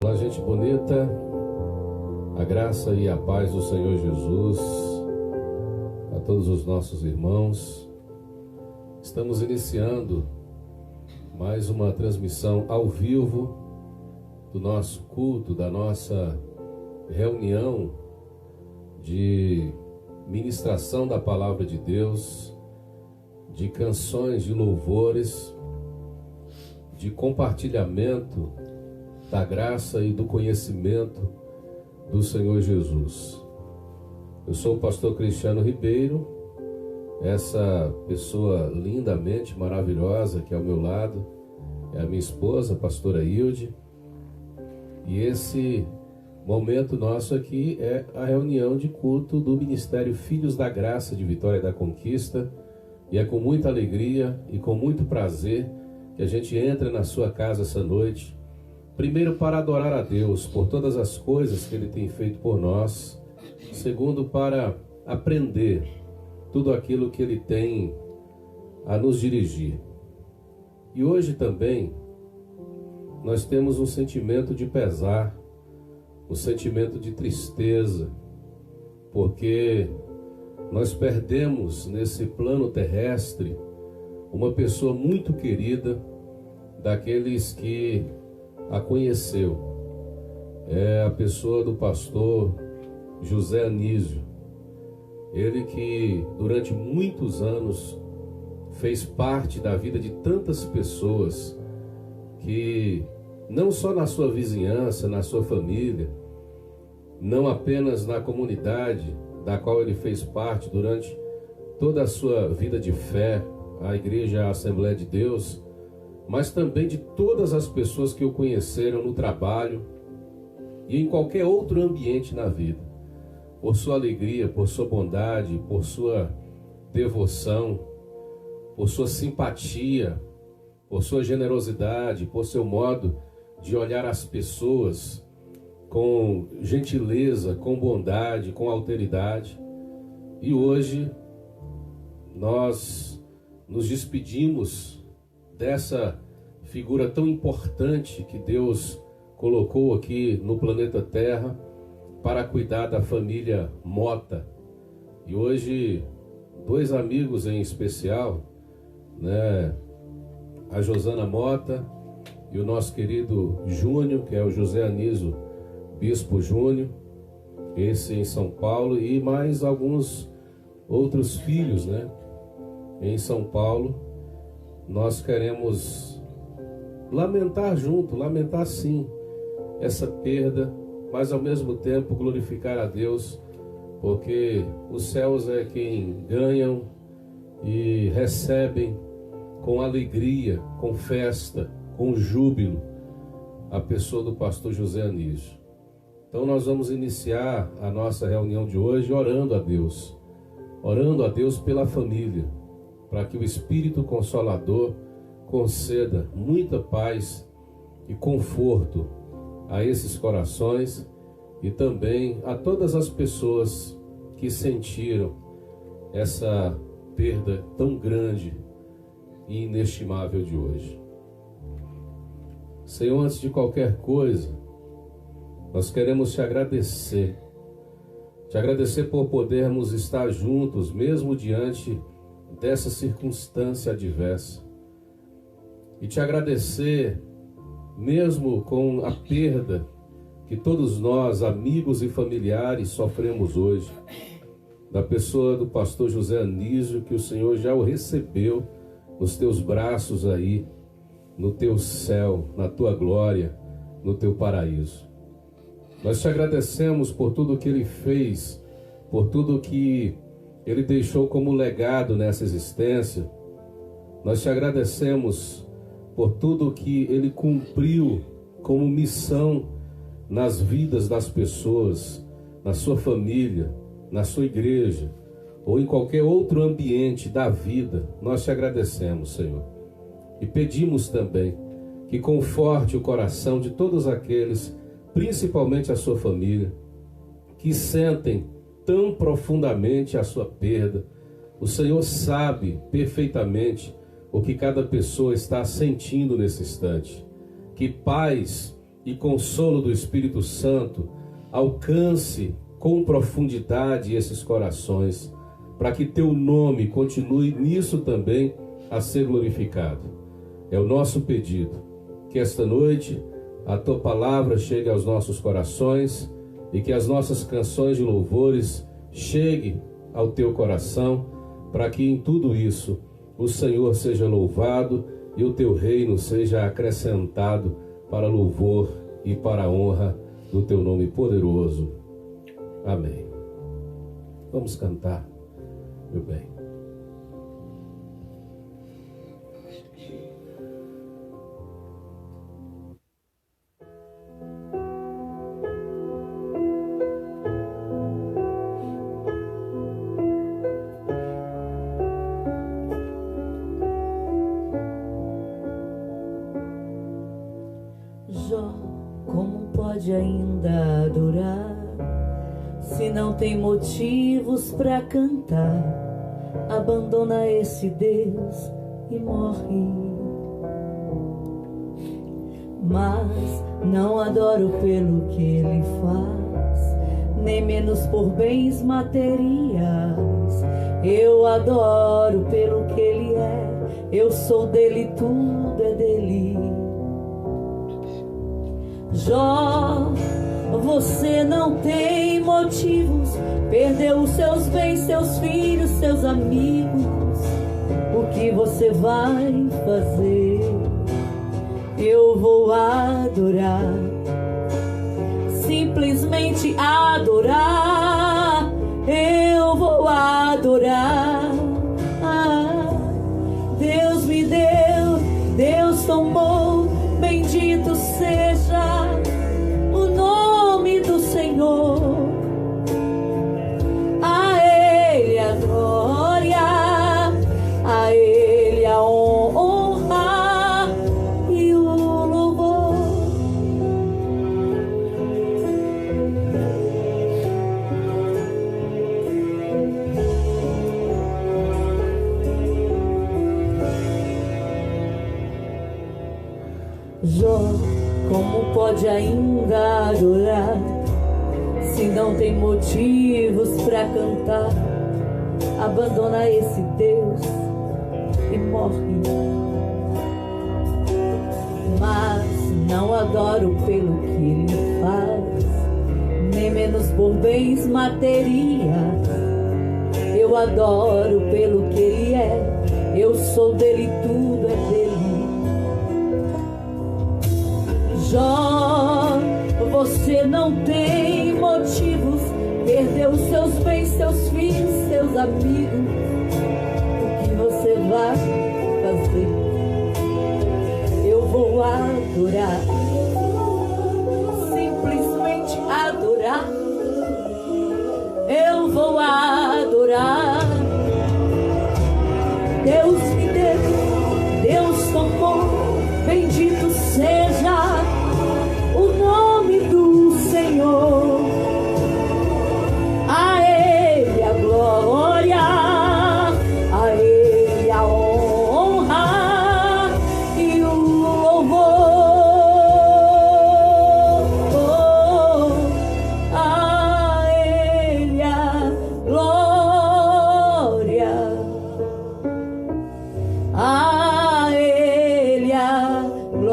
Olá, gente bonita, a graça e a paz do Senhor Jesus a todos os nossos irmãos. Estamos iniciando mais uma transmissão ao vivo do nosso culto, da nossa reunião de ministração da Palavra de Deus, de canções, de louvores, de compartilhamento da graça e do conhecimento do Senhor Jesus. Eu sou o pastor Cristiano Ribeiro, essa pessoa lindamente maravilhosa que é ao meu lado é a minha esposa, a pastora Hilde, e esse momento nosso aqui é a reunião de culto do Ministério Filhos da Graça de Vitória da Conquista, e é com muita alegria e com muito prazer que a gente entra na sua casa essa noite. Primeiro, para adorar a Deus por todas as coisas que Ele tem feito por nós. Segundo, para aprender tudo aquilo que Ele tem a nos dirigir. E hoje também nós temos um sentimento de pesar, um sentimento de tristeza, porque nós perdemos nesse plano terrestre uma pessoa muito querida, daqueles que a conheceu. É a pessoa do pastor José Anísio. Ele que durante muitos anos fez parte da vida de tantas pessoas, que não só na sua vizinhança, na sua família, não apenas na comunidade da qual ele fez parte durante toda a sua vida de fé, a Igreja Assembleia de Deus, mas também de todas as pessoas que o conheceram no trabalho e em qualquer outro ambiente na vida, por sua alegria, por sua bondade, por sua devoção, por sua simpatia, por sua generosidade, por seu modo de olhar as pessoas com gentileza, com bondade, com alteridade. E hoje nós nos despedimos dessa figura tão importante que Deus colocou aqui no planeta Terra para cuidar da família Mota. E hoje, dois amigos em especial, a Josana Mota e o nosso querido Júnior, que é o José Anísio Bispo Júnior, esse em São Paulo, e mais alguns outros filhos, em São Paulo. Nós queremos lamentar junto, lamentar sim essa perda, mas ao mesmo tempo glorificar a Deus, porque os céus é quem ganham e recebem com alegria, com festa, com júbilo a pessoa do pastor José Anísio. Então nós vamos iniciar a nossa reunião de hoje orando a Deus pela família, para que o Espírito Consolador conceda muita paz e conforto a esses corações e também a todas as pessoas que sentiram essa perda tão grande e inestimável de hoje. Senhor, antes de qualquer coisa, nós queremos te agradecer por podermos estar juntos, mesmo diante dessa circunstância adversa, e te agradecer mesmo com a perda que todos nós, amigos e familiares, sofremos hoje, da pessoa do pastor José Anísio, que o Senhor já o recebeu nos teus braços aí, no teu céu, na tua glória, no teu paraíso. Nós te agradecemos por tudo que ele fez, por tudo que ele deixou como legado nessa existência. Nós te agradecemos por tudo que ele cumpriu como missão nas vidas das pessoas, na sua família, na sua igreja, ou em qualquer outro ambiente da vida. Nós te agradecemos, Senhor. E pedimos também que conforte o coração de todos aqueles, principalmente a sua família, que sentem tão profundamente a sua perda. O Senhor sabe perfeitamente o que cada pessoa está sentindo nesse instante. Que paz e consolo do Espírito Santo alcance com profundidade esses corações, para que teu nome continue nisso também a ser glorificado. É o nosso pedido, que esta noite a tua palavra chegue aos nossos corações e que as nossas canções de louvores cheguem ao teu coração, para que em tudo isso o Senhor seja louvado e o teu reino seja acrescentado para louvor e para a honra do teu nome poderoso. Amém. Vamos cantar, meu bem. Jó, como pode ainda adorar se não tem motivos para cantar? Abandona esse Deus e morre. Mas não adoro pelo que ele faz, nem menos por bens materiais. Eu adoro pelo que ele é, eu sou dele, tudo é dele. Jó, você não tem motivos, perdeu os seus bens, seus filhos, seus amigos. O que você vai fazer? Eu vou adorar, simplesmente adorar. Eu vou adorar. Deus me deu, Deus tomou, bendito seja o nome do Senhor. A Ele a glória, a Ele a honra e o louvor. Jó, como pode ainda adorar se não tem motivos para cantar? Abandona esse Deus e morre. Mas não adoro pelo que ele faz, nem menos por bens materiais. Eu adoro pelo que ele é, eu sou dele, tudo é dele. Jó, você não tem motivos, perdeu seus bens, seus filhos, seus amigos. O que você vai fazer? Eu vou adorar, simplesmente adorar. Eu vou adorar. Deus me deu, Deus tomou, bendito seja o nome do Senhor. A Ele a glória, a Ele a honra e o louvor. A Ele a glória, a Ele a glória.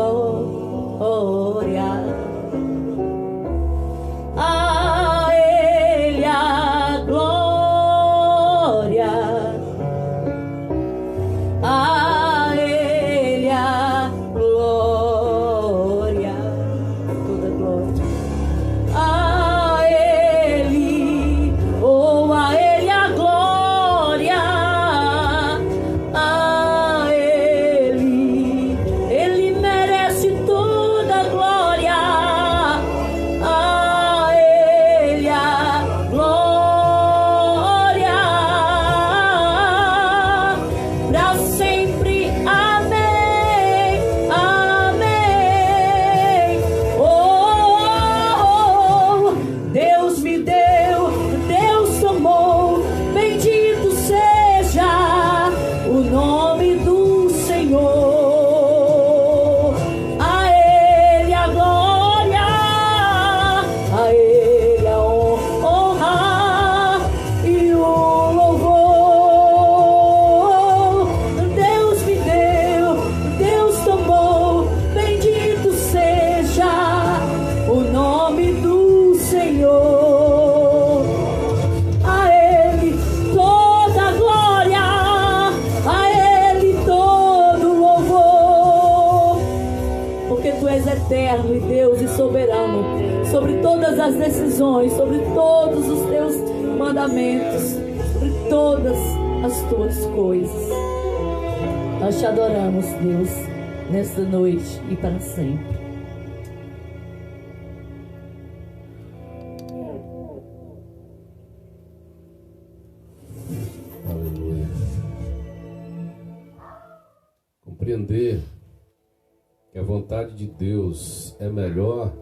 reino, sobre todas as decisões, sobre todos os teus mandamentos, sobre todas as tuas coisas. Nós te adoramos, Deus, nesta noite e para sempre. Aleluia. Compreender que a vontade de Deus é melhor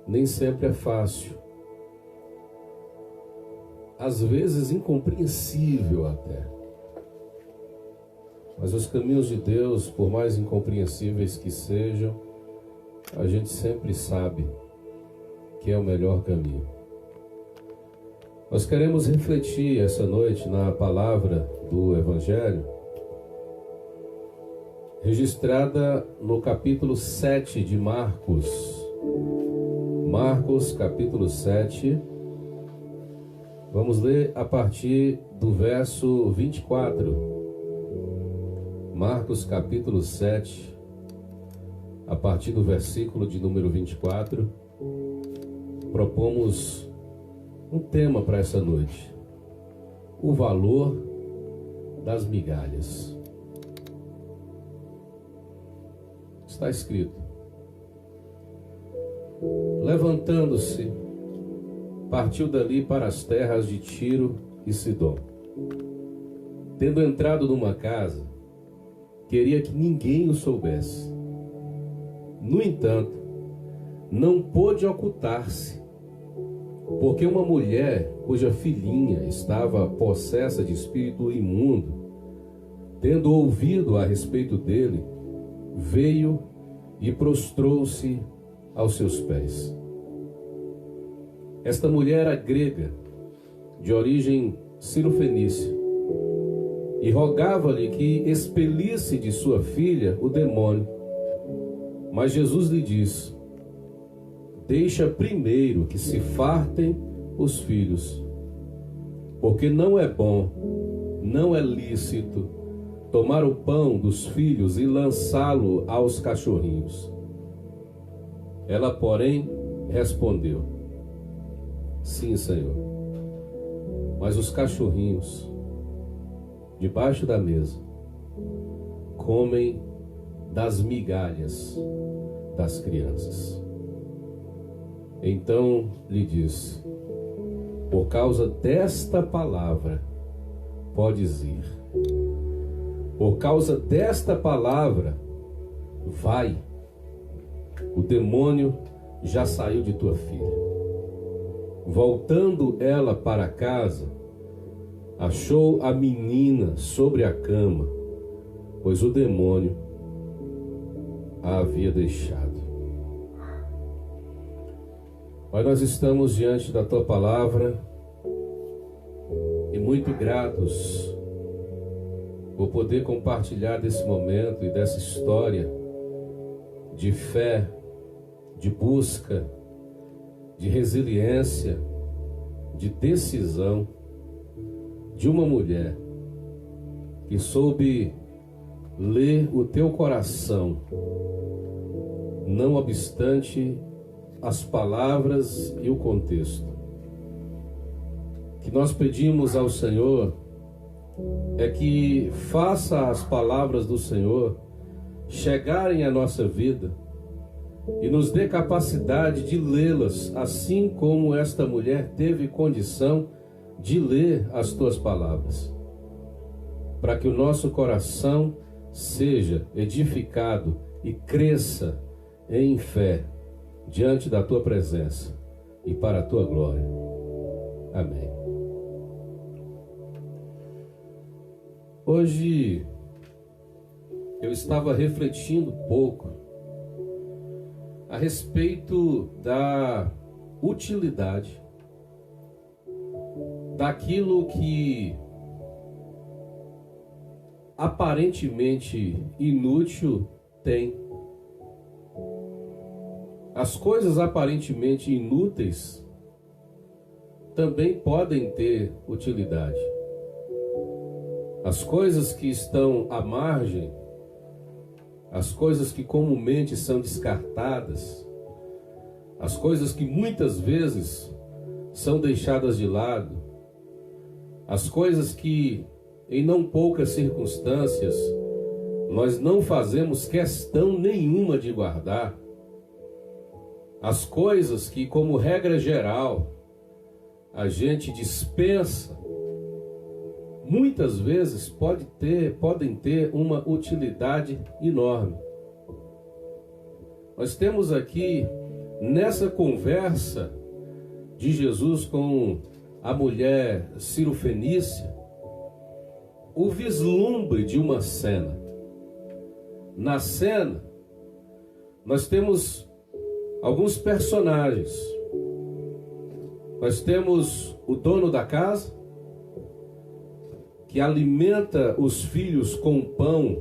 nem sempre é fácil. Às vezes incompreensível até. Mas os caminhos de Deus, por mais incompreensíveis que sejam, a gente sempre sabe que é o melhor caminho. Nós queremos refletir essa noite na palavra do Evangelho, registrada no capítulo 7 de Marcos. Marcos, capítulo 7. Vamos ler a partir do verso 24. Marcos, capítulo 7, a partir do versículo de número 24. Propomos um tema para essa noite: o valor das migalhas. Está escrito: levantando-se, partiu dali para as terras de Tiro e Sidom. Tendo entrado numa casa, queria que ninguém o soubesse. No entanto, não pôde ocultar-se, porque uma mulher cuja filhinha estava possessa de espírito imundo, tendo ouvido a respeito dele, veio e prostrou-se aos seus pés. Esta mulher era grega, de origem cirofenícia, e rogava-lhe que expelisse de sua filha o demônio. Mas Jesus lhe disse: deixa primeiro que se fartem os filhos, porque não é bom, não é lícito tomar o pão dos filhos e lançá-lo aos cachorrinhos. Ela, porém, respondeu: sim, Senhor, mas os cachorrinhos, debaixo da mesa, comem das migalhas das crianças. Então lhe disse: por causa desta palavra podes ir. Por causa desta palavra, vai. O demônio já saiu de tua filha. Voltando ela para casa, achou a menina sobre a cama, pois o demônio a havia deixado. Pai, nós estamos diante da tua palavra e muito gratos por poder compartilhar desse momento e dessa história de fé, de busca, de resiliência, de decisão de uma mulher que soube ler o teu coração, não obstante as palavras e o contexto. Que nós pedimos ao Senhor é que faça as palavras do Senhor chegarem à nossa vida e nos dê capacidade de lê-las, assim como esta mulher teve condição de ler as tuas palavras, para que o nosso coração seja edificado e cresça em fé diante da tua presença e para a tua glória. Amém. Hoje eu estava refletindo pouco a respeito da utilidade daquilo que aparentemente inútil tem. As coisas aparentemente inúteis também podem ter utilidade. As coisas que estão à margem, as coisas que comumente são descartadas, as coisas que muitas vezes são deixadas de lado, as coisas que em não poucas circunstâncias nós não fazemos questão nenhuma de guardar, as coisas que, como regra geral, a gente dispensa, muitas vezes podem ter uma utilidade enorme. Nós temos aqui, nessa conversa de Jesus com a mulher Cirofenícia, o vislumbre de uma cena. Na cena, nós temos alguns personagens. Nós temos o dono da casa, que alimenta os filhos com pão,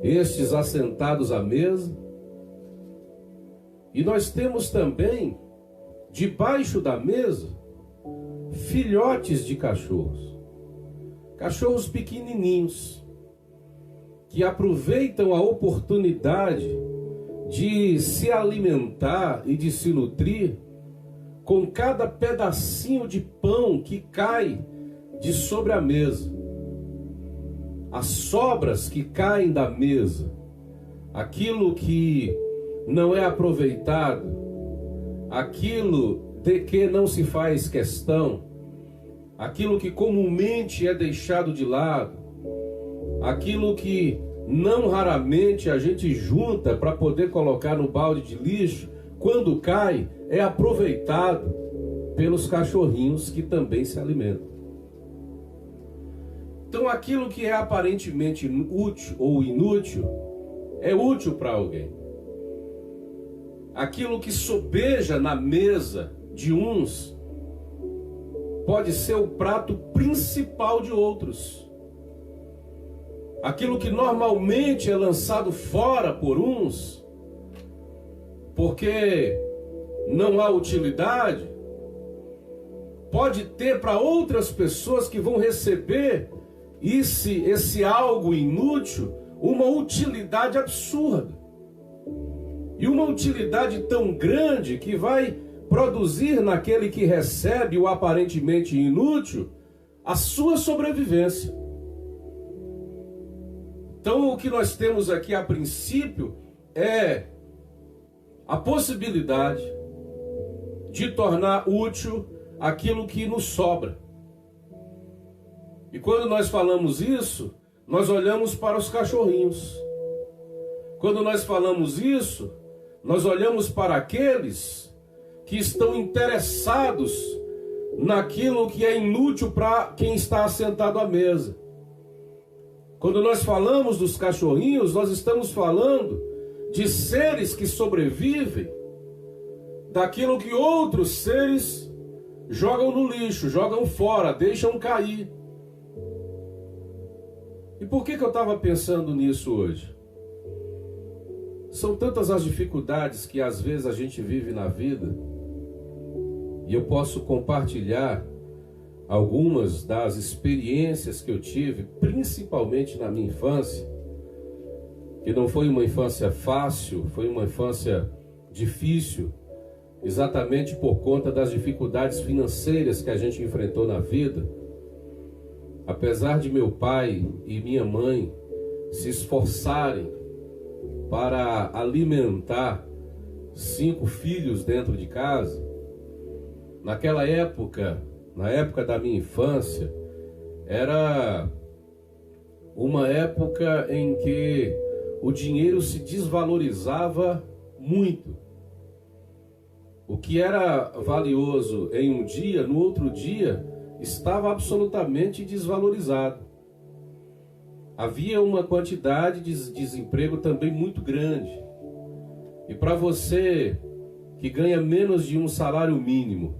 estes assentados à mesa. E nós temos também, debaixo da mesa, filhotes de cachorros. Cachorros pequenininhos, que aproveitam a oportunidade de se alimentar e de se nutrir com cada pedacinho de pão que cai de sobre a mesa. As sobras que caem da mesa, aquilo que não é aproveitado, aquilo de que não se faz questão, aquilo que comumente é deixado de lado, aquilo que não raramente a gente junta para poder colocar no balde de lixo, quando cai, é aproveitado pelos cachorrinhos que também se alimentam. Então aquilo que é aparentemente útil ou inútil, é útil para alguém. Aquilo que sobeja na mesa de uns, pode ser o prato principal de outros. Aquilo que normalmente é lançado fora por uns, porque não há utilidade, pode ter para outras pessoas que vão receber esse algo inútil, uma utilidade absurda. E uma utilidade tão grande que vai produzir naquele que recebe o aparentemente inútil a sua sobrevivência. Então o que nós temos aqui a princípio é a possibilidade de tornar útil aquilo que nos sobra. E quando nós falamos isso, nós olhamos para os cachorrinhos. Quando nós falamos isso, nós olhamos para aqueles que estão interessados naquilo que é inútil para quem está assentado à mesa. Quando nós falamos dos cachorrinhos, nós estamos falando de seres que sobrevivem daquilo que outros seres jogam no lixo, jogam fora, deixam cair. E por que eu estava pensando nisso hoje? São tantas as dificuldades que às vezes a gente vive na vida, e eu posso compartilhar algumas das experiências que eu tive, principalmente na minha infância, que não foi uma infância fácil, foi uma infância difícil, exatamente por conta das dificuldades financeiras que a gente enfrentou na vida. Apesar de meu pai e minha mãe se esforçarem para alimentar 5 filhos dentro de casa, naquela época, na época da minha infância, era uma época em que o dinheiro se desvalorizava muito. O que era valioso em um dia, no outro dia, estava absolutamente desvalorizado. Havia uma quantidade de desemprego também muito grande. E para você que ganha menos de um salário mínimo,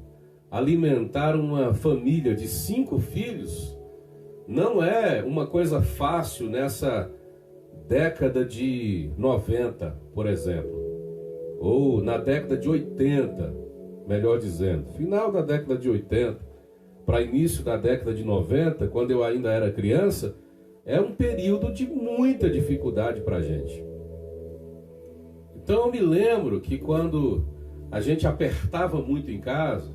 alimentar uma família de 5 filhos não é uma coisa fácil nessa década de 90, por exemplo, ou na década de 80, melhor dizendo, final da década de 80 para início da década de 90, quando eu ainda era criança, é um período de muita dificuldade para a gente. Então eu me lembro que quando a gente apertava muito em casa,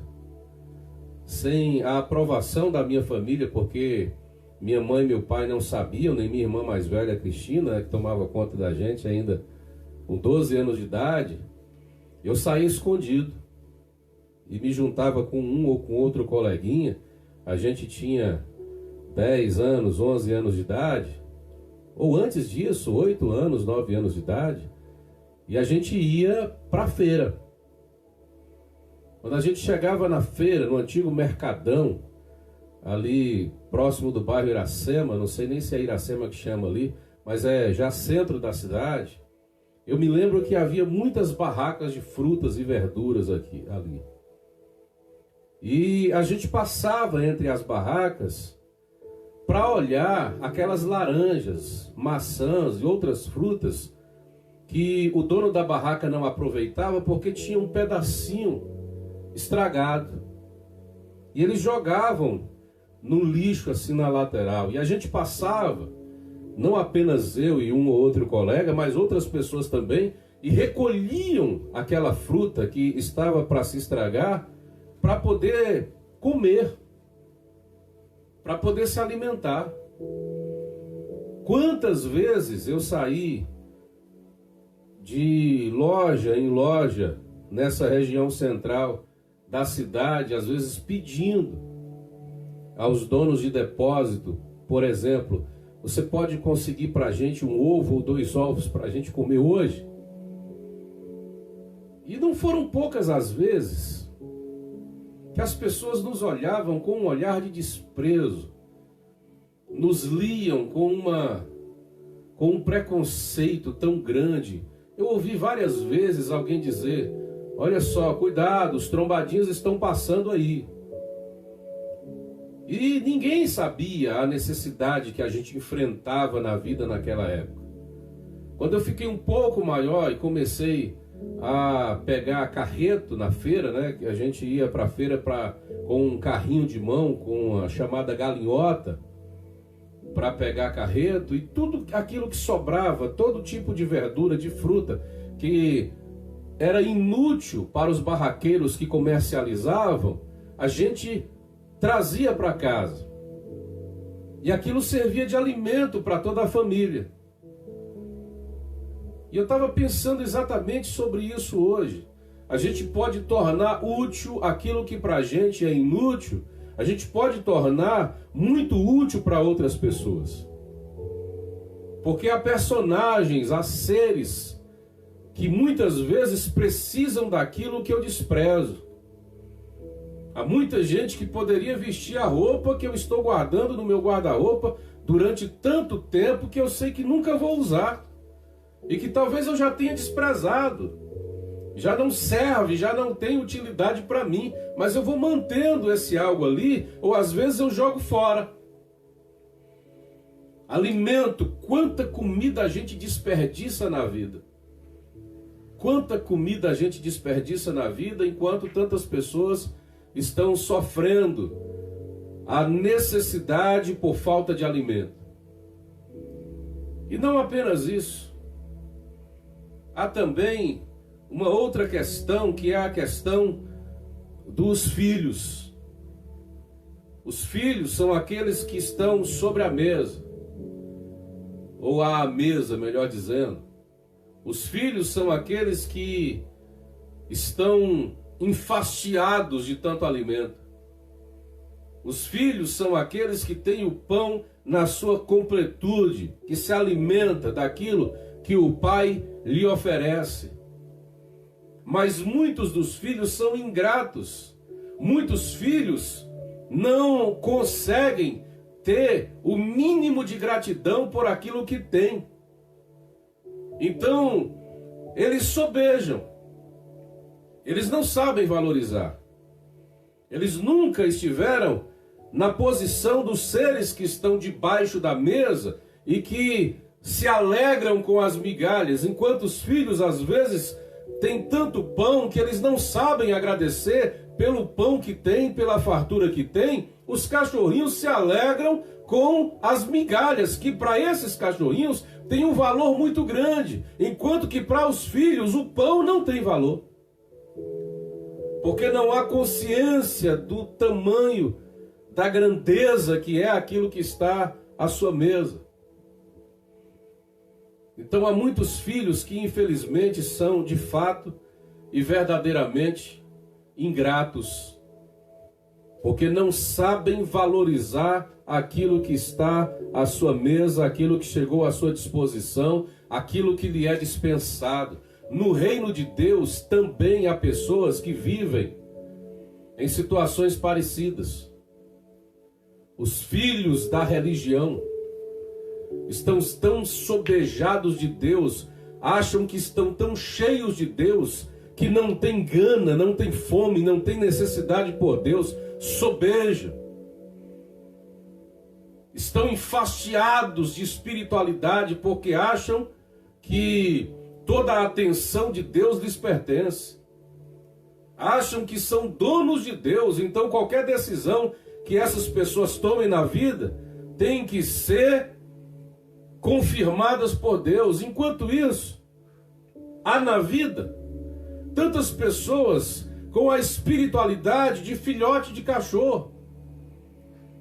sem a aprovação da minha família, porque minha mãe e meu pai não sabiam, nem minha irmã mais velha, Cristina, né, que tomava conta da gente ainda com 12 anos de idade, eu saía escondido e me juntava com um ou com outro coleguinha. A gente tinha 10 anos, 11 anos de idade, ou antes disso, 8 anos, 9 anos de idade, e a gente ia para a feira. Quando a gente chegava na feira, no antigo Mercadão, ali próximo do bairro Iracema, não sei nem se é Iracema que chama ali, mas é já centro da cidade, eu me lembro que havia muitas barracas de frutas e verduras ali. E a gente passava entre as barracas para olhar aquelas laranjas, maçãs e outras frutas que o dono da barraca não aproveitava porque tinha um pedacinho estragado. E eles jogavam no lixo assim na lateral. E a gente passava, não apenas eu e um ou outro colega, mas outras pessoas também, e recolhiam aquela fruta que estava para se estragar para poder comer, para poder se alimentar. Quantas vezes eu saí de loja em loja nessa região central da cidade, às vezes pedindo aos donos de depósito, por exemplo, você pode conseguir para a gente um ovo ou 2 ovos para a gente comer hoje? E não foram poucas as vezes que as pessoas nos olhavam com um olhar de desprezo, nos liam com um preconceito tão grande. Eu ouvi várias vezes alguém dizer: olha só, cuidado, os trombadinhos estão passando aí. E ninguém sabia a necessidade que a gente enfrentava na vida naquela época. Quando eu fiquei um pouco maior e comecei a pegar carreto na feira, né? A gente ia para a feira com um carrinho de mão, com a chamada galinhota, para pegar carreto, e tudo aquilo que sobrava, todo tipo de verdura, de fruta, que era inútil para os barraqueiros que comercializavam, a gente trazia para casa. E aquilo servia de alimento para toda a família. E eu estava pensando exatamente sobre isso hoje. A gente pode tornar útil aquilo que para a gente é inútil, a gente pode tornar muito útil para outras pessoas. Porque há personagens, há seres que muitas vezes precisam daquilo que eu desprezo. Há muita gente que poderia vestir a roupa que eu estou guardando no meu guarda-roupa durante tanto tempo que eu sei que nunca vou usar. E que talvez eu já tenha desprezado. Já não serve, já não tem utilidade para mim. Mas eu vou mantendo esse algo ali, ou às vezes eu jogo fora. Alimento, quanta comida a gente desperdiça na vida. Quanta comida a gente desperdiça na vida, enquanto tantas pessoas estão sofrendo a necessidade por falta de alimento. E não apenas isso. Há também uma outra questão, que é a questão dos filhos. Os filhos são aqueles que estão sobre a mesa, ou à mesa, melhor dizendo. Os filhos são aqueles que estão enfastiados de tanto alimento. Os filhos são aqueles que têm o pão na sua completude, que se alimenta daquilo que o pai lhe oferece. Mas muitos dos filhos são ingratos. Muitos filhos não conseguem ter o mínimo de gratidão por aquilo que têm. Então, eles sobejam. Eles não sabem valorizar. Eles nunca estiveram na posição dos seres que estão debaixo da mesa e que se alegram com as migalhas, enquanto os filhos às vezes têm tanto pão que eles não sabem agradecer pelo pão que tem, pela fartura que tem. Os cachorrinhos se alegram com as migalhas, que para esses cachorrinhos tem um valor muito grande, enquanto que para os filhos o pão não tem valor. porque não há consciência do tamanho, da grandeza que é aquilo que está à sua mesa. Então há muitos filhos que infelizmente são de fato e verdadeiramente ingratos, porque não sabem valorizar aquilo que está à sua mesa, aquilo que chegou à sua disposição, aquilo que lhe é dispensado. No reino de Deus também há pessoas que vivem em situações parecidas. Os filhos da religião estão tão sobejados de Deus, acham que estão tão cheios de Deus, que não tem gana, não tem fome, não tem necessidade por Deus, sobejam. Estão enfastiados de espiritualidade porque acham que toda a atenção de Deus lhes pertence. Acham que são donos de Deus, então qualquer decisão que essas pessoas tomem na vida tem que ser confirmadas por Deus. Enquanto isso, há na vida tantas pessoas com a espiritualidade de filhote de cachorro,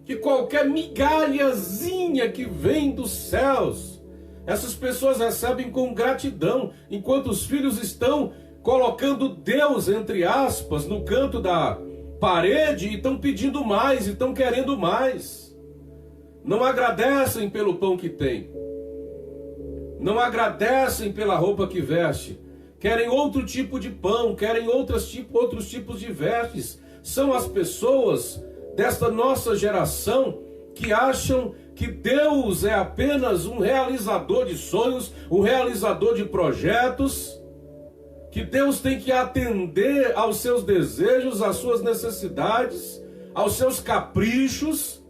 que qualquer migalhazinha que vem dos céus, essas pessoas recebem com gratidão, enquanto os filhos estão colocando Deus, entre aspas, no canto da parede e estão pedindo mais, e estão querendo mais. Não agradecem pelo pão que têm, não agradecem pela roupa que veste, querem outro tipo de pão, querem outros tipos de vestes. São as pessoas desta nossa geração que acham que Deus é apenas um realizador de sonhos, um realizador de projetos, que Deus tem que atender aos seus desejos, às suas necessidades, aos seus caprichos.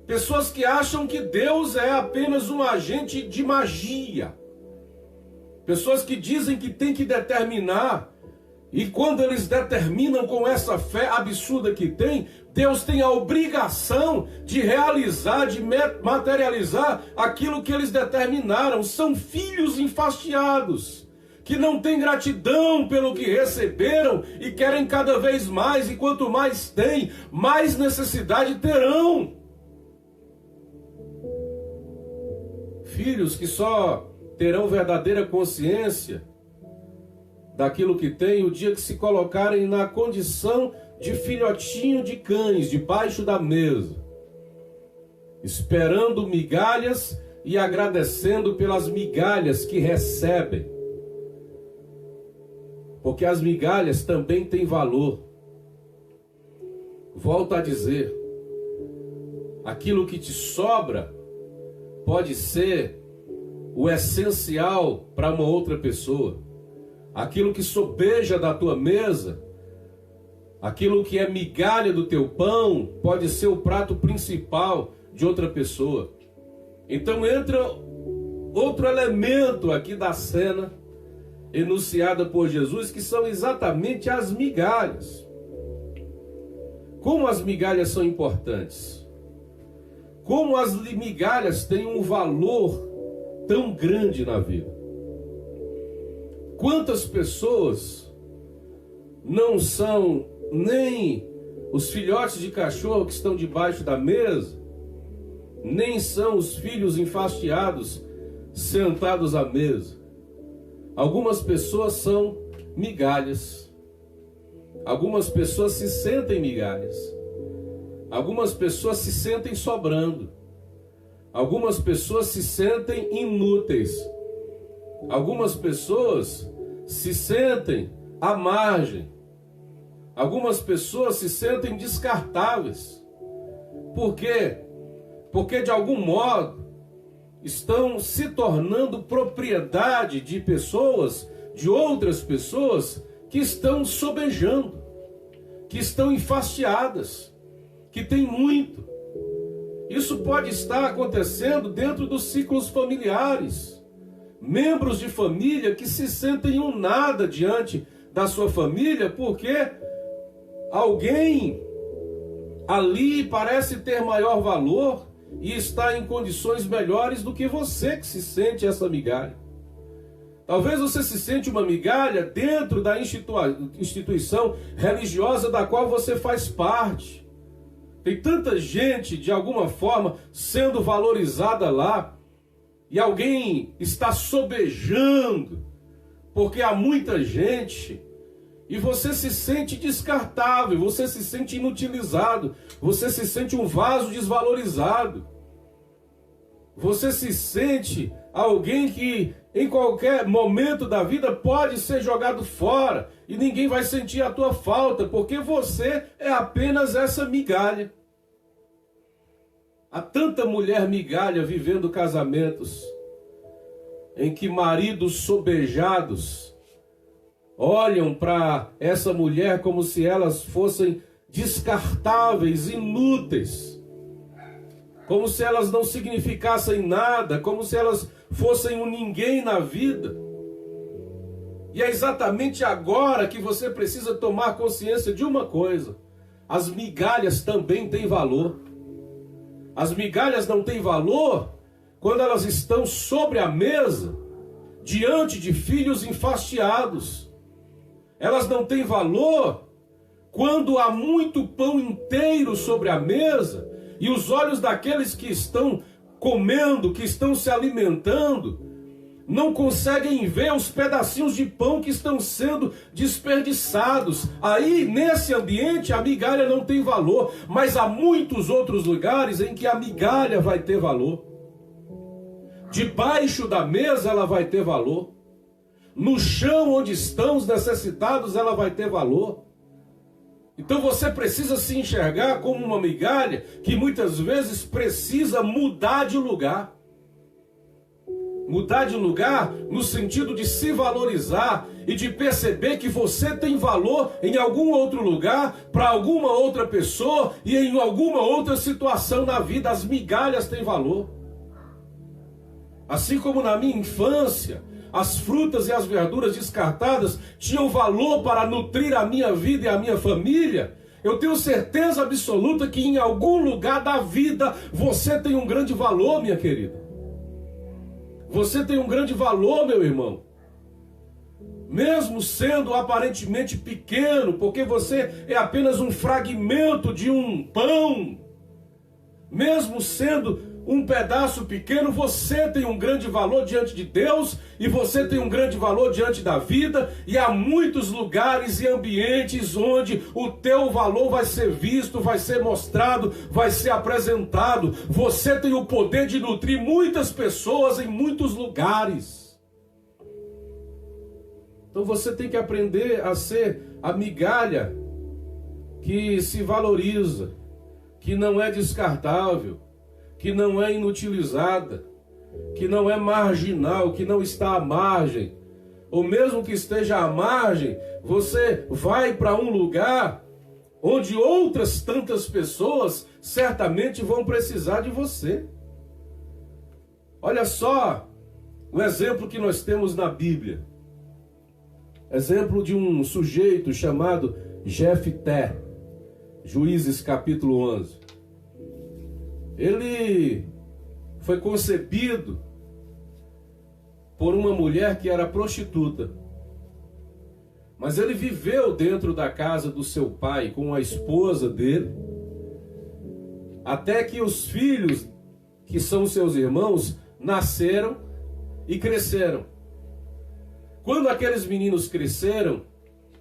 Pessoas que acham que Deus é apenas um agente de magia. Pessoas que dizem que tem que determinar, e quando eles determinam com essa fé absurda que tem, Deus tem a obrigação de realizar, de materializar aquilo que eles determinaram. São filhos enfastiados, que não têm gratidão pelo que receberam e querem cada vez mais, e quanto mais têm, mais necessidade terão. Filhos que só terão verdadeira consciência daquilo que têm o dia que se colocarem na condição de filhotinho de cães debaixo da mesa, esperando migalhas e agradecendo pelas migalhas que recebem, porque as migalhas também têm valor. Volto a dizer, aquilo que te sobra pode ser o essencial para uma outra pessoa. Aquilo que sobeja da tua mesa, aquilo que é migalha do teu pão, pode ser o prato principal de outra pessoa. Então entra outro elemento aqui da cena enunciada por Jesus, que são exatamente as migalhas. Como as migalhas são importantes? Como as migalhas têm um valor tão grande na vida? Quantas pessoas não são nem os filhotes de cachorro que estão debaixo da mesa, nem são os filhos enfastiados sentados à mesa. Algumas pessoas são migalhas. Algumas pessoas se sentem migalhas. Algumas pessoas se sentem sobrando. Algumas pessoas se sentem inúteis. Algumas pessoas se sentem à margem. Algumas pessoas se sentem descartáveis. Por quê? Porque de algum modo estão se tornando propriedade de pessoas, de outras pessoas que estão sobejando, que estão enfastiadas, que têm muito. Isso pode estar acontecendo dentro dos ciclos familiares. Membros de família que se sentem um nada diante da sua família, porque alguém ali parece ter maior valor e está em condições melhores do que você que se sente essa migalha. Talvez você se sente uma migalha dentro da instituição religiosa da qual você faz parte. Tem tanta gente, de alguma forma, sendo valorizada lá, e alguém está sobejando, porque há muita gente, e você se sente descartável, você se sente inutilizado, você se sente um vaso desvalorizado. Você se sente alguém que em qualquer momento da vida pode ser jogado fora e ninguém vai sentir a tua falta, porque você é apenas essa migalha. Há tanta mulher migalha vivendo casamentos em que maridos sobejados olham para essa mulher como se elas fossem descartáveis, inúteis. Como se elas não significassem nada, como se elas fossem um ninguém na vida. E é exatamente agora que você precisa tomar consciência de uma coisa: as migalhas também têm valor. As migalhas não têm valor quando elas estão sobre a mesa, diante de filhos enfastiados. Elas não têm valor quando há muito pão inteiro sobre a mesa, e os olhos daqueles que estão comendo, que estão se alimentando, não conseguem ver os pedacinhos de pão que estão sendo desperdiçados. Aí, nesse ambiente, a migalha não tem valor, mas há muitos outros lugares em que a migalha vai ter valor. Debaixo da mesa ela vai ter valor. No chão onde estão os necessitados ela vai ter valor. Então você precisa se enxergar como uma migalha que muitas vezes precisa mudar de lugar. Mudar de lugar no sentido de se valorizar e de perceber que você tem valor em algum outro lugar, para alguma outra pessoa e em alguma outra situação na vida. As migalhas têm valor. Assim como na minha infância, as frutas e as verduras descartadas tinham valor para nutrir a minha vida e a minha família, eu tenho certeza absoluta que em algum lugar da vida você tem um grande valor, minha querida. Você tem um grande valor, meu irmão. Mesmo sendo aparentemente pequeno, porque você é apenas um fragmento de um pão, mesmo sendo um pedaço pequeno, você tem um grande valor diante de Deus, e você tem um grande valor diante da vida, e há muitos lugares e ambientes onde o teu valor vai ser visto, vai ser mostrado, vai ser apresentado. Você tem o poder de nutrir muitas pessoas em muitos lugares. Então você tem que aprender a ser a migalha que se valoriza, que não é descartável, que não é inutilizada, que não é marginal, que não está à margem, ou mesmo que esteja à margem, você vai para um lugar onde outras tantas pessoas certamente vão precisar de você. Olha só o exemplo que nós temos na Bíblia. Exemplo de um sujeito chamado Jefté, Juízes capítulo 11. Ele foi concebido por uma mulher que era prostituta. Mas ele viveu dentro da casa do seu pai com a esposa dele, até que os filhos, que são seus irmãos, nasceram e cresceram. Quando aqueles meninos cresceram,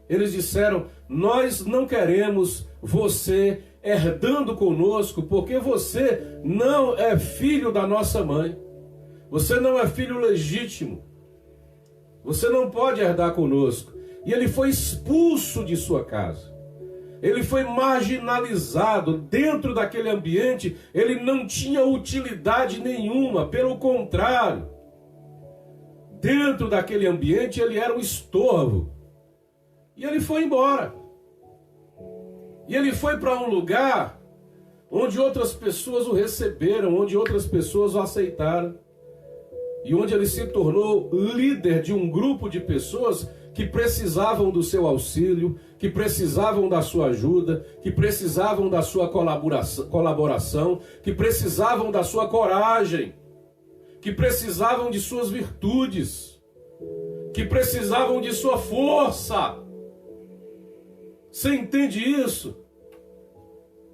eles disseram: nós não queremos você herdando conosco, porque você não é filho da nossa mãe, você não é filho legítimo, você não pode herdar conosco. E ele foi expulso de sua casa, ele foi marginalizado dentro daquele ambiente. Ele não tinha utilidade nenhuma, pelo contrário, dentro daquele ambiente ele era um estorvo. E ele foi embora. E ele foi para um lugar onde outras pessoas o receberam, onde outras pessoas o aceitaram, e onde ele se tornou líder de um grupo de pessoas que precisavam do seu auxílio, que precisavam da sua ajuda, que precisavam da sua colaboração, que precisavam da sua coragem, que precisavam de suas virtudes. que precisavam de sua força. Você entende isso?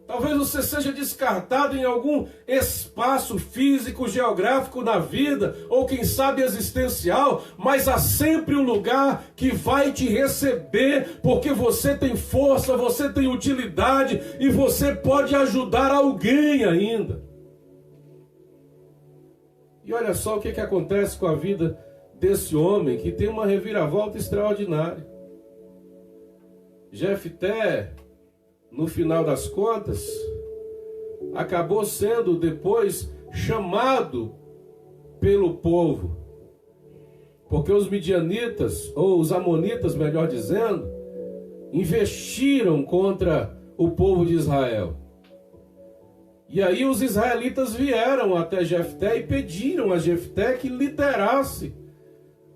Talvez você seja descartado em algum espaço físico, geográfico na vida, ou quem sabe existencial, mas há sempre um lugar que vai te receber, porque você tem força, você tem utilidade e você pode ajudar alguém ainda. E olha só o que acontece com a vida desse homem que tem uma reviravolta extraordinária. Jefté, no final das contas, acabou sendo depois chamado pelo povo, porque os midianitas, ou os amonitas, melhor dizendo, investiram contra o povo de Israel. E aí os israelitas vieram até Jefté e pediram a Jefté que liderasse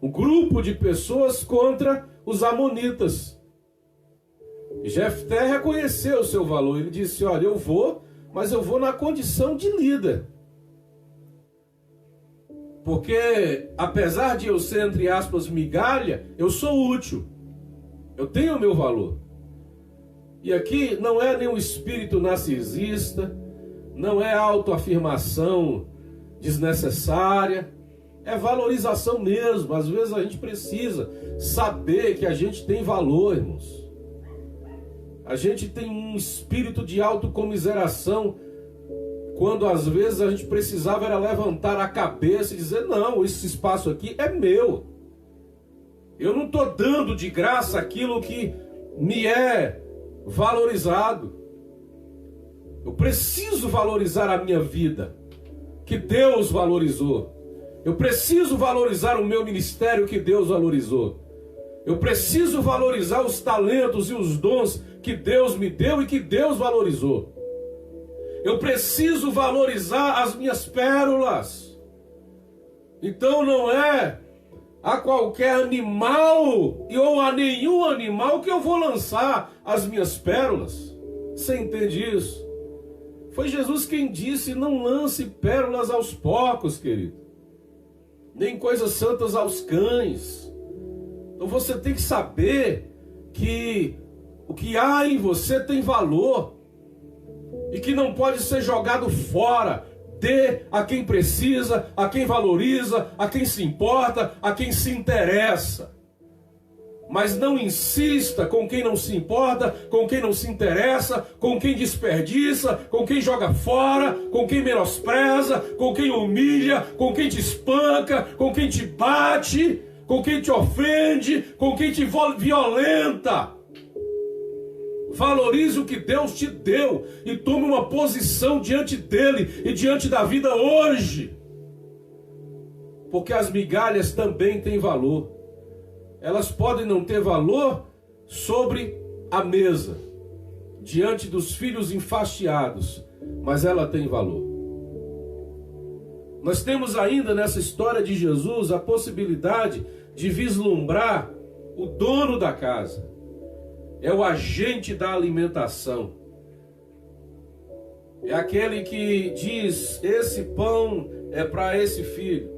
um grupo de pessoas contra os amonitas. Jefté reconheceu o seu valor. Ele disse: olha, eu vou, mas eu vou na condição de líder. Porque apesar de eu ser, entre aspas, migalha, eu sou útil. Eu tenho o meu valor. E aqui não é nenhum espírito narcisista, não é autoafirmação desnecessária, é valorização mesmo. Às vezes a gente precisa saber que a gente tem valor, irmãos. A gente tem um espírito de autocomiseração, quando às vezes a gente precisava era levantar a cabeça e dizer: não, esse espaço aqui é meu. Eu não estou dando de graça aquilo que me é valorizado. Eu preciso valorizar a minha vida, que Deus valorizou. Eu preciso valorizar o meu ministério, que Deus valorizou. Eu preciso valorizar os talentos e os dons que Deus me deu e que Deus valorizou. Eu preciso valorizar as minhas pérolas. Então não é a qualquer animal ou a nenhum animal que eu vou lançar as minhas pérolas. Você entende isso? Foi Jesus quem disse: não lance pérolas aos porcos, querido, nem coisas santas aos cães. Então você tem que saber que o que há em você tem valor e que não pode ser jogado fora. Dê a quem precisa, a quem valoriza, a quem se importa, a quem se interessa. Mas não insista com quem não se importa, com quem não se interessa, com quem desperdiça, com quem joga fora, com quem menospreza, com quem humilha, com quem te espanca, com quem te bate, com quem te ofende, com quem te violenta. Valorize o que Deus te deu e tome uma posição diante dele e diante da vida hoje. Porque as migalhas também têm valor. Elas podem não ter valor sobre a mesa, diante dos filhos enfastiados, mas ela tem valor. Nós temos ainda nessa história de Jesus a possibilidade de vislumbrar o dono da casa. É o agente da alimentação. É aquele que diz: esse pão é para esse filho.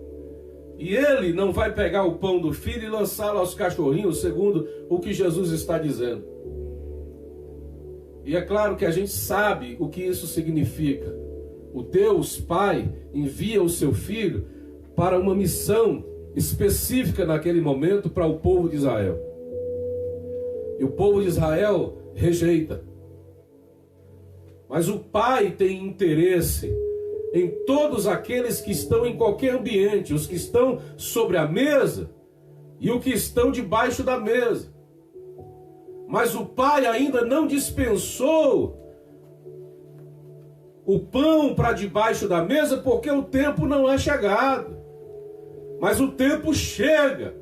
E ele não vai pegar o pão do filho e lançá-lo aos cachorrinhos, segundo o que Jesus está dizendo. E é claro que a gente sabe o que isso significa. O Deus Pai envia o seu filho para uma missão específica naquele momento para o povo de Israel. E o povo de Israel rejeita. Mas o Pai tem interesse em todos aqueles que estão em qualquer ambiente, os que estão sobre a mesa e os que estão debaixo da mesa. Mas o Pai ainda não dispensou o pão para debaixo da mesa, porque o tempo não é chegado. Mas o tempo chega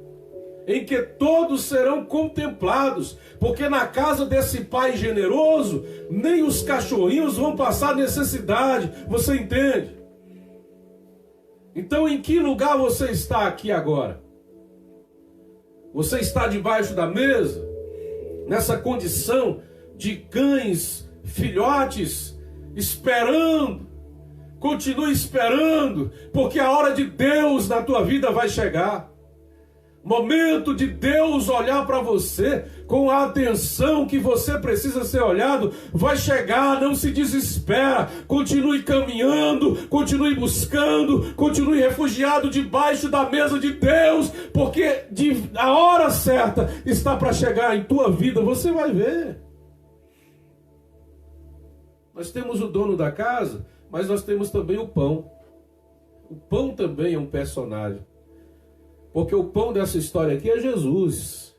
em que todos serão contemplados, porque na casa desse Pai generoso, nem os cachorrinhos vão passar necessidade. Você entende? Então, em que lugar você está aqui agora? Você está debaixo da mesa, nessa condição de cães, filhotes, esperando? Continue esperando, porque a hora de Deus na tua vida vai chegar. Momento de Deus olhar para você com a atenção que você precisa ser olhado. Vai chegar, não se desespera. Continue caminhando, continue buscando, continue refugiado debaixo da mesa de Deus, porque a hora certa está para chegar em tua vida. Você vai ver. Nós temos o dono da casa, mas nós temos também o pão. O pão também é um personagem. Porque o pão dessa história aqui é Jesus.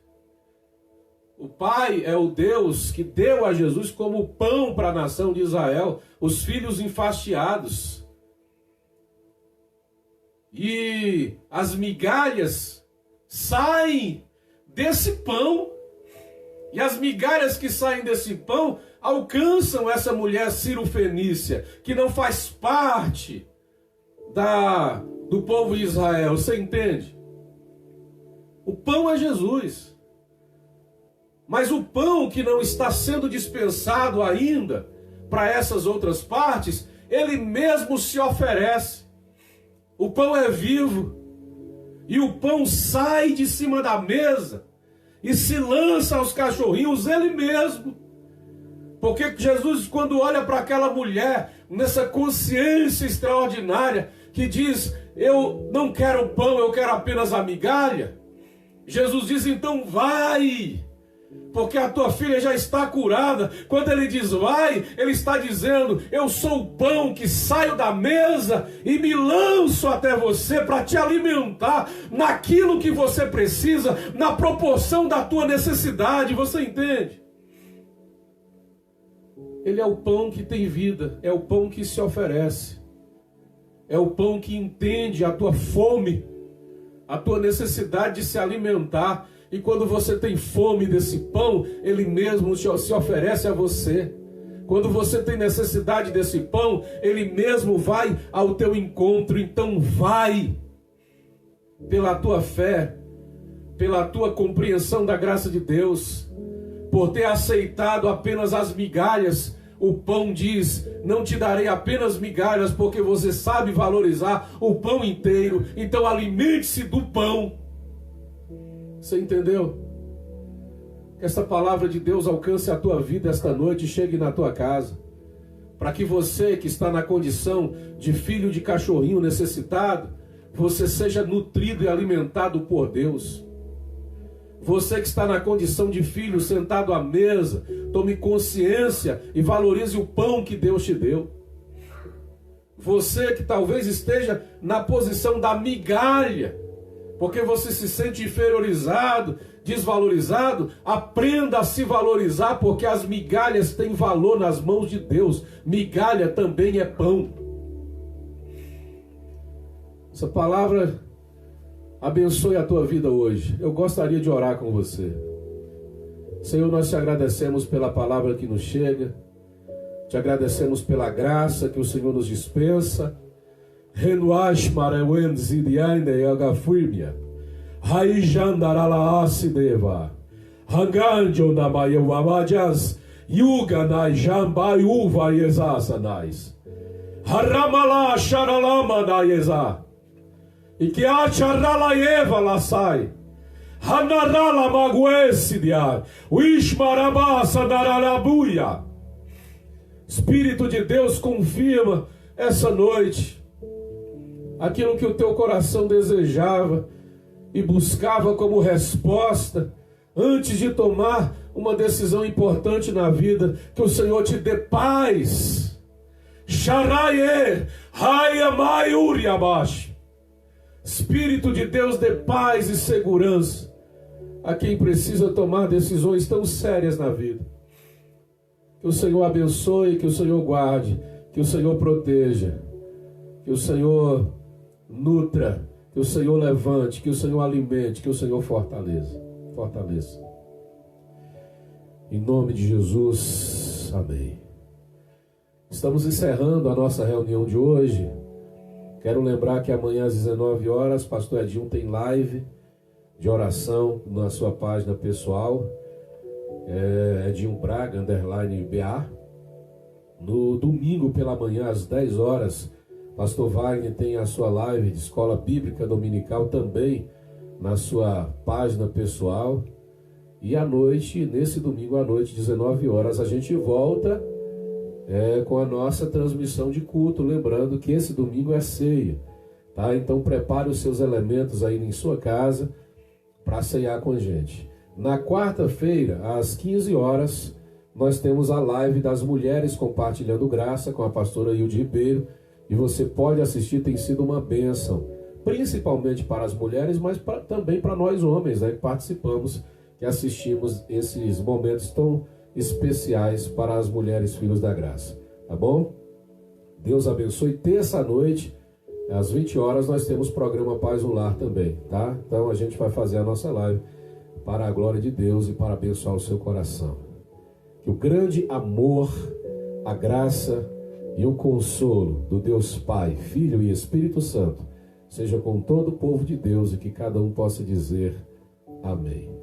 O Pai é o Deus que deu a Jesus como pão para a nação de Israel, os filhos enfastiados. E as migalhas saem desse pão. E as migalhas que saem desse pão alcançam essa mulher cirofenícia, que não faz parte do povo de Israel. Você entende? O pão é Jesus. Mas o pão que não está sendo dispensado ainda para essas outras partes, ele mesmo se oferece. O pão é vivo. E o pão sai de cima da mesa e se lança aos cachorrinhos ele mesmo. Porque Jesus, quando olha para aquela mulher, nessa consciência extraordinária, que diz, eu não quero pão, eu quero apenas a migalha, Jesus diz, então vai, porque a tua filha já está curada. Quando ele diz vai, ele está dizendo, eu sou o pão que saio da mesa e me lanço até você para te alimentar naquilo que você precisa, na proporção da tua necessidade. Você entende? Ele é o pão que tem vida, é o pão que se oferece, é o pão que entende a tua fome, a tua necessidade de se alimentar. E quando você tem fome desse pão, ele mesmo se oferece a você. Quando você tem necessidade desse pão, ele mesmo vai ao teu encontro. Então vai, pela tua fé, pela tua compreensão da graça de Deus, por ter aceitado apenas as migalhas. O pão diz, não te darei apenas migalhas, porque você sabe valorizar o pão inteiro. Então alimente-se do pão. Você entendeu? Que essa palavra de Deus alcance a tua vida esta noite e chegue na tua casa. Para que você que está na condição de filho de cachorrinho necessitado, você seja nutrido e alimentado por Deus. Você que está na condição de filho sentado à mesa, tome consciência e valorize o pão que Deus te deu. Você que talvez esteja na posição da migalha, porque você se sente inferiorizado, desvalorizado, aprenda a se valorizar, porque as migalhas têm valor nas mãos de Deus. Migalha também é pão. Essa palavra abençoe a tua vida hoje. Eu gostaria de orar com você. Senhor, nós te agradecemos pela palavra que nos chega, te agradecemos pela graça que o Senhor nos dispensa. Renuash Marawen Zidiane Yagafirmia Haijandarala Asideva Hanganjo Namayavajas Yuga Naijamba Uva Yezasanais Haramala Sharalama Nayeza Ikia Charala Eva Lasai Hanarala Maguesidia Wishmarabasa Nararabuia. Espírito de Deus, confirma essa noite aquilo que o teu coração desejava e buscava como resposta antes de tomar uma decisão importante na vida. Que o Senhor te dê paz. Sharaye Hayamai Uriabash. Espírito de Deus, dê paz e segurança a quem precisa tomar decisões tão sérias na vida. Que o Senhor abençoe, que o Senhor guarde, que o Senhor proteja, que o Senhor nutra, que o Senhor levante, que o Senhor alimente, que o Senhor fortaleça. Em nome de Jesus, amém. Estamos encerrando a nossa reunião de hoje. Quero lembrar que amanhã às 19 horas, pastor Edinho tem live de oração na sua página pessoal, Edinho Braga, _BA. No domingo pela manhã, às 10 horas, pastor Wagner tem a sua live de escola bíblica dominical também na sua página pessoal. E à noite, nesse domingo à noite, 19 horas, a gente volta com a nossa transmissão de culto. Lembrando que esse domingo é ceia, tá? Então prepare os seus elementos aí em sua casa para ceiar com a gente. Na quarta-feira, às 15 horas, nós temos a live das mulheres compartilhando graça com a pastora Hilde Ribeiro. E você pode assistir, tem sido uma bênção, principalmente para as mulheres, mas também para nós homens, né, que participamos, que assistimos esses momentos tão especiais para as mulheres filhos da graça. Tá bom? Deus abençoe. Terça noite, às 20 horas, nós temos programa Paz no Lar também, tá? Então a gente vai fazer a nossa live para a glória de Deus e para abençoar o seu coração. Que o grande amor, a graça e o consolo do Deus Pai, Filho e Espírito Santo seja com todo o povo de Deus e que cada um possa dizer amém.